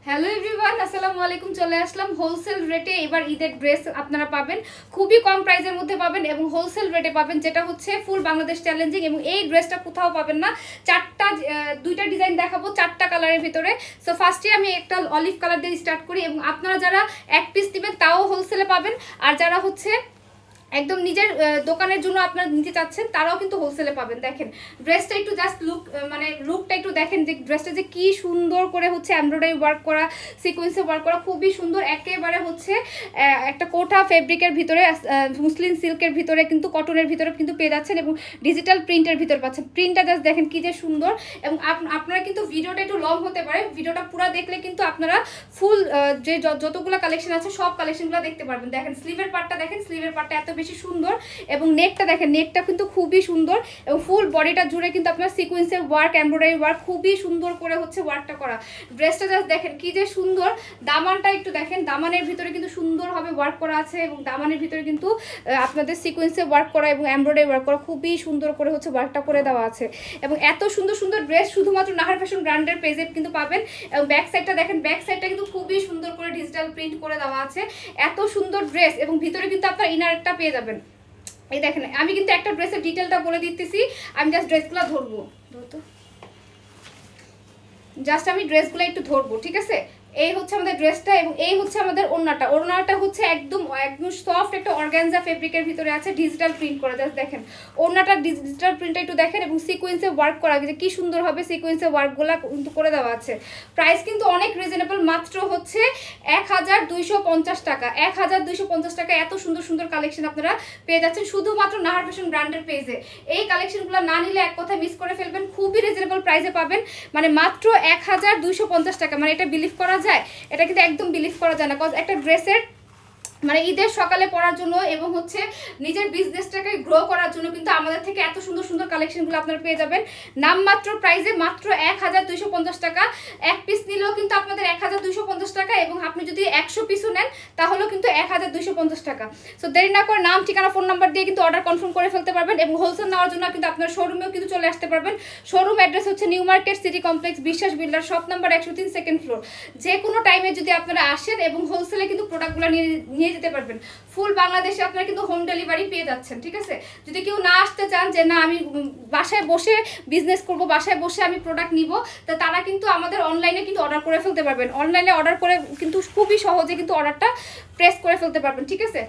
Hello everyone, আসসালামু আলাইকুম। চলে আসলাম হোলসেল রেটে। এবার ঈদের ড্রেস আপনারা পাবেন খুবই কম প্রাইসের মধ্যে পাবেন এবং হোলসেল রেটে পাবেন, যেটা হচ্ছে ফুল বাংলাদেশ চ্যালেঞ্জিং। এবং এই ড্রেসটা কোথাও পাবেন না। দুইটা ডিজাইন দেখাবো 4টা কালারের ভিতরে। সো ফার্স্টে আমি একটা অলিভ কালার দিয়ে স্টার্ট করি। এবং আপনারা যারা এক পিস দিবেন তাও হোলসেলে পাবেন, আর যারা হচ্ছে একদম নিজের দোকানের জন্য আপনারা নিতে চাচ্ছেন তারাও কিন্তু হোলসেলে পাবেন। দেখেন ড্রেসটা একটু জাস্ট লুকটা একটু দেখেন, যে ড্রেসটা যে কি সুন্দর করে হচ্ছে এমব্রয়ডারি ওয়ার্ক করা, সিকোয়েন্সে ওয়ার্ক করা, খুবই সুন্দর। একেবারে হচ্ছে একটা কোটা ফেব্রিকের ভিতরে, মুসলিন সিল্কের ভিতরে, কিন্তু কটনের ভিতরে কিন্তু পেয়ে যাচ্ছেন এবং ডিজিটাল প্রিন্টের ভিতরে পাচ্ছেন। প্রিন্টটা জাস্ট দেখেন কি যে সুন্দর। এবং আপনারা কিন্তু ভিডিওটা একটু লং হতে পারে, ভিডিওটা পুরো দেখলে কিন্তু আপনারা ফুল যে যতগুলো কালেকশন আছে সব কালেকশনগুলো দেখতে পারবেন। দেখেন স্লিভের পার্টটা, দেখেন স্লিভের পার্টটা এত বেশি সুন্দর। এবং নেকটা দেখেন, নেকটা কিন্তু খুবই সুন্দর এবং ফুল বডিটা জুড়ে কিন্তু আপনার সিকোয়েন্সের ওয়ার্ক, এমব্রয়ডারি ওয়ার্ক খুবই সুন্দর করে হচ্ছে ওয়ার্কটা করা। ড্রেসটা জাস্ট দেখেন কি যে সুন্দর। দামানটা একটু দেখেন, দামানের ভিতরে কিন্তু সুন্দরভাবে ওয়ার্ক করা আছে এবং দামানের ভিতরে কিন্তু আপনাদের সিকোয়েন্সে ওয়ার্ক করা এবং এমব্রয়ডারি ওয়ার্ক করা খুবই সুন্দর করে হচ্ছে ওয়ার্কটা করে দেওয়া আছে। এবং এত সুন্দর সুন্দর ড্রেস শুধুমাত্র নাহার ফ্যাশন ব্র্যান্ডের পেজে কিন্তু পাবেন। এবং ব্যাক সাইডটা দেখেন, ব্যাক সাইডটা কিন্তু খুবই সুন্দর করে ডিজিটাল প্রিন্ট করে দেওয়া আছে। এত সুন্দর ড্রেস এবং ভিতরে কিন্তু আপনার ইনারটা পেয়ে যাবেন। এই দেখেন, আমি কিন্তু একটা ড্রেসের ডিটেলটা বলে দিতেছি, আমি জাস্ট ড্রেসগুলো ধরবো, জাস্ট আমি ড্রেসগুলো একটু ধরবো, ঠিক আছে। এই হচ্ছে আমাদের ড্রেসটা এবং এই হচ্ছে আমাদের ওড়নাটা। ওড়নাটা হচ্ছে একদম সফট একটা অর্গানজা ফেব্রিকের ভিতরে আছে, ডিজিটাল প্রিন্ট করা। জাস্ট দেখেন ওড়নাটা ডিজিটাল প্রিন্টটা একটু দেখেন এবং সিকোয়েন্সে ওয়ার্ক করা, যে কি সুন্দর হবে সিকোয়েন্সে ওয়ার্কগুলো কিন্তু করে দেওয়া আছে। প্রাইস কিন্তু অনেক রিজনেবল, মাত্র হচ্ছে 1250 টাকা। 1250 টাকা এত সুন্দর সুন্দর কালেকশন আপনারা পেয়ে যাচ্ছেন শুধুমাত্র নাহার ফ্যাশন ব্র্যান্ডের পেজে। এই কালেকশনগুলো না নিলে এক কথা মিস করে ফেলবেন। খুবই রিজনেবল প্রাইসে পাবেন, মানে মাত্র 1250 টাকা। মানে এটা বিলিভ করা যায়? এটা কিন্তু একদম বিলিভ করা যায় না। কজ একটা ড্রেসের মানে ঈদের সকালে পরার জন্য এবং হচ্ছে নিজের বিজনেসটাকে গ্রো করার জন্য কিন্তু আমাদের থেকে এত সুন্দর সুন্দর কালেকশনগুলো আপনারা পেয়ে যাবেন নামমাত্র প্রাইসে, মাত্র 1250 টাকা। এক পিস নিলেও কিন্তু আপনাদের 1250 টাকা এবং আপনি যদি 100 পিসও নেন তাহলেও কিন্তু 1250 টাকা। সো দেরি না করে নাম, ঠিকানা, ফোন নাম্বার দিয়ে কিন্তু অর্ডার কনফার্ম করে ফেলতে পারবেন। এবং হোলসেল নেওয়ার জন্য কিন্তু আপনার শোরুমেও কিন্তু চলে আসতে পারবেন। শোরুম অ্যাড্রেস হচ্ছে নিউ মার্কেট সিটি কমপ্লেক্স, বিশ্বাস builder, shop number 103, second floor. যে কোনো টাইমে যদি আপনারা আসেন এবং হোলসেলে কিন্তু প্রোডাক্টগুলো নিয়ে যেতে পারবেন। ফুল বাংলাদেশে আপনারা কিন্তু হোম ডেলিভারি পেয়ে যাচ্ছেন, ঠিক আছে। যদি কেউ না আসতে চান যে না আমি বাসায় বসে বিজনেস করব, বাসায় বসে আমি প্রোডাক্ট নিব, তো তারা কিন্তু আমাদের অনলাইনে কিন্তু অর্ডার করে ফেলতে পারবেন। অনলাইনে অর্ডার করে কিন্তু খুবই সহজে কিন্তু অর্ডারটা প্রেস করে ফেলতে পারবেন, ঠিক আছে।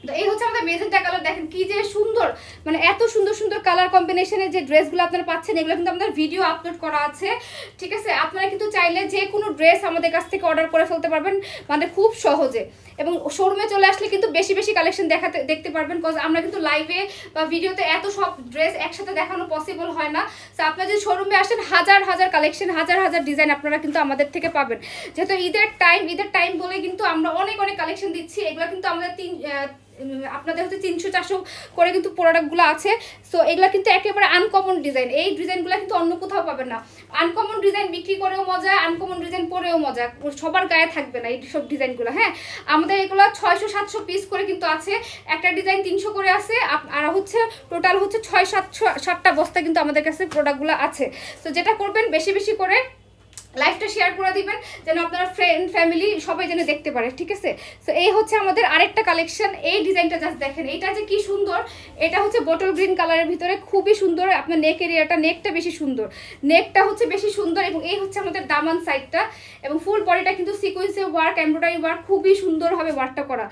তো এই হচ্ছে আমাদের মেজেন্টা কালার। দেখেন কি যে সুন্দর, মানে এত সুন্দর সুন্দর কালার কম্বিনেশনের যে ড্রেসগুলো আপনারা পাচ্ছেন এগুলো কিন্তু আমাদের ভিডিও আপলোড করা আছে, ঠিক আছে। আপনারা কিন্তু চাইলে যে কোনো ড্রেস আমাদের কাছ থেকে অর্ডার করে ফেলতে পারবেন, মানে খুব সহজে। এবং শোরুমে চলে আসলে কিন্তু বেশি বেশি কালেকশন দেখতে পারবেন, কজ আমরা কিন্তু লাইভে বা ভিডিওতে এত সব ড্রেস একসাথে দেখানো পসিবল হয় না। তো আপনারা যদি শোরুমে আসেন হাজার হাজার কালেকশন, হাজার হাজার ডিজাইন আপনারা কিন্তু আমাদের থেকে পাবেন। যেহেতু ঈদের টাইম বলে কিন্তু আমরা অনেক অনেক কালেকশন দিচ্ছি। এগুলো কিন্তু আমাদের আপনাদের হচ্ছে 300-400 করে কিন্তু প্রোডাক্টগুলো আছে। সো এগুলো কিন্তু একেবারে আনকমন ডিজাইন। এই ডিজাইনগুলো কিন্তু অন্য কোথাও পাবেন না। আনকমন ডিজাইন বিক্রি করেও মজা, আনকমন ডিজাইন পরেও মজা, সবার গায়ে থাকবে না এই সব ডিজাইনগুলো। হ্যাঁ, আমাদের এগুলো 600-700 পিস করে কিন্তু আছে। একটা ডিজাইন 300 করে আছে, আর হচ্ছে টোটাল হচ্ছে 6-7টা বস্তা কিন্তু আমাদের কাছে প্রোডাক্টগুলো আছে। তো যেটা করবেন বেশি বেশি করে লাইভটা শেয়ার করে দিবেন, যেন আপনারা ফ্রেন্ড ফ্যামিলি সবাই যেন দেখতে পারে, ঠিক আছে। সো এই হচ্ছে আমাদের আরেকটা কালেকশন। এই ডিজাইনটা জাস্ট দেখেন, এটা যে কি সুন্দর। এটা হচ্ছে বটল গ্রিন কালারের ভিতরে, খুবই সুন্দর। আপনার নেক এরিয়াটা, নেকটা বেশি সুন্দর, নেকটা হচ্ছে বেশি সুন্দর। এবং এই হচ্ছে আমাদের দামান সাইডটা এবং ফুল বডিটা কিন্তু সিকোয়েন্সে ওয়ার্ক, এমব্রয়ডারি ওয়ার্ক খুবই সুন্দরভাবে ওয়ার্কটা করা।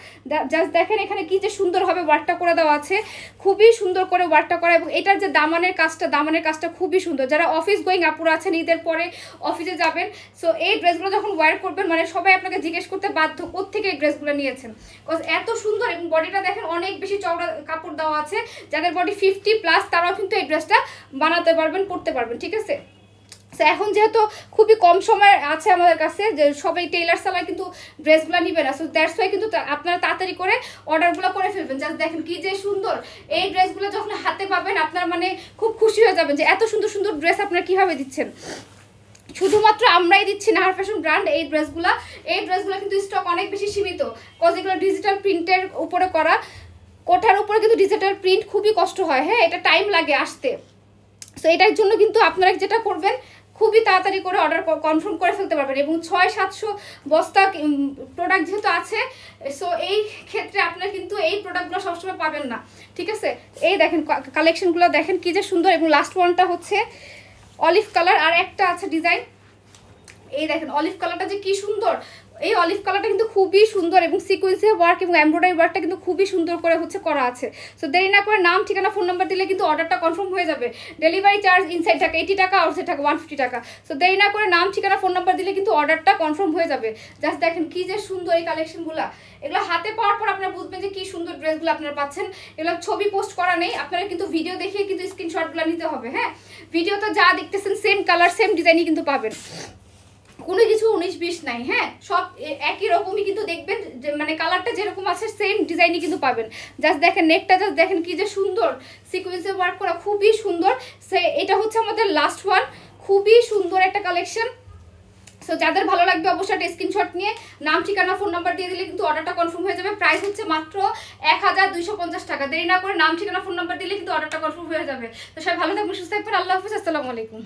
জাস্ট দেখেন এখানে কি যে সুন্দরভাবে ওয়ার্কটা করে দেওয়া আছে, খুবই সুন্দর করে ওয়ার্কটা করা। এবং এটার যে দামানের কাজটা খুবই সুন্দর। যারা অফিস গোয়িং আপুরা আছেন, ঈদের পরে অফিসে যাবেন, সো এই ড্রেসগুলো যখন ওয়্যার করবেন মানে সবাই আপনাকে জিজ্ঞেস করতে বাধ্য কোত্থেকে এই ড্রেসগুলো নিয়েছেন, কজ এত সুন্দর। এবং বডিটা দেখেন অনেক বেশি চওড়া কাপড় দেওয়া আছে। যাদের বডি 50+ তারাও কিন্তু এই ড্রেসটা বানাতে পারবেন, পরতে পারবেন, ঠিক আছে। এখন যেহেতু খুবই কম সময় আছে আমাদের কাছে, যে সবাই টেইলার সালায় কিন্তু ড্রেসগুলো নিবে না, সো দ্যাটস ওয়াই কিন্তু আপনারা তাড়াতাড়ি করে অর্ডারগুলো করে ফেলবেন। জাস্ট দেখেন কি যে সুন্দর। এই ড্রেসগুলো যখন হাতে পাবেন আপনার মানে খুব খুশি হয়ে যাবেন যে এত সুন্দর সুন্দর ড্রেস আপনারা কীভাবে দিচ্ছেন। শুধুমাত্র আমরাই দিচ্ছি নাহার ফ্যাশন ব্র্যান্ড এই ড্রেসগুলো কিন্তু স্টক অনেক বেশি সীমিত, কজ এগুলো ডিজিটাল প্রিন্টের উপরে করা। কোঠার উপরে কিন্তু ডিজিটাল প্রিন্ট খুবই কষ্ট হয়, হ্যাঁ, এটা টাইম লাগে আসতে। সো এটার জন্য কিন্তু আপনারা যেটা করবেন, খুবই তাড়াতাড়ি করে অর্ডার কনফার্ম করে ফেলতে পারবেন। এবং 600-700 বস্তা প্রোডাক্ট যেহেতু আছে, সো এই ক্ষেত্রে আপনারা কিন্তু এই প্রোডাক্টগুলো সবসময় পাবেন না, ঠিক আছে। এই দেখেন কালেকশনগুলো দেখেন কি যে সুন্দর। এবং লাস্ট ওয়ানটা হচ্ছে অলিভ কালার, আর একটা আছে ডিজাইন, এই দেখেন অলিভ কালারটা যে কি সুন্দর। এই অলিভ কালারটা কিন্তু খুবই সুন্দর এবং সিকোয়েন্সের ওয়ার্ক এবং এমব্রয়ডারি ওয়ার্কটা কিন্তু খুবই সুন্দর করে হচ্ছে করা আছে। সো দেরি না করে নাম, ঠিকানা, ফোন নাম্বার দিলে কিন্তু অর্ডারটা কনফার্ম হয়ে যাবে। ডেলিভারি চার্জ ইনসাইড টাকা 80 টাকা, আউটসাইড টাকা 150 টাকা। সো দেরি না করে নাম, ঠিকানা, ফোন নাম্বার দিলে কিন্তু অর্ডারটা কনফার্ম হয়ে যাবে। জাস্ট দেখেন কি যে সুন্দর এই কালেকশনগুলো। এগুলো হাতে পাওয়ার পর আপনারা বুঝবেন যে কি সুন্দর ড্রেসগুলো আপনারা পাচ্ছেন। এগুলো ছবি পোস্ট করা নেই, আপনারা কিন্তু ভিডিও দেখিয়ে কিন্তু স্ক্রিনশটগুলো নিতে হবে। হ্যাঁ, ভিডিওতে যা দেখতেছেন সেম কালার সেম ডিজাইনই কিন্তু পাবেন, কোনো কিছু 19-20 নাই। হ্যাঁ, সব একই রকমই কিন্তু দেখবেন, মানে কালারটা যেরকম আছে সেম ডিজাইনই কিন্তু পাবেন। জাস্ট দেখেন নেকটা, জাস্ট দেখেন কি যে সুন্দর সিকোয়েন্সে ওয়ার্ক করা, খুবই সুন্দর। এটা হচ্ছে আমাদের লাস্ট ওয়ান, খুবই সুন্দর একটা কালেকশন। সো যাদের ভালো লাগবে অবশ্যই একটা স্ক্রিনশট নিয়ে নাম, ঠিকানা, ফোন নাম্বার দিয়ে দিলে কিন্তু অর্ডারটা কনফার্ম হয়ে যাবে। প্রাইস হচ্ছে মাত্র 1250 টাকা। দেরি না করে নাম, ঠিকানা, ফোন নাম্বার দিলে কিন্তু অর্ডারটা কনফার্ম হয়ে যাবে। তো সবাই ভালো থাকবেন, সুস্থ থাকবেন। আল্লাহ হাফেজ, আসসালামু আলাইকুম।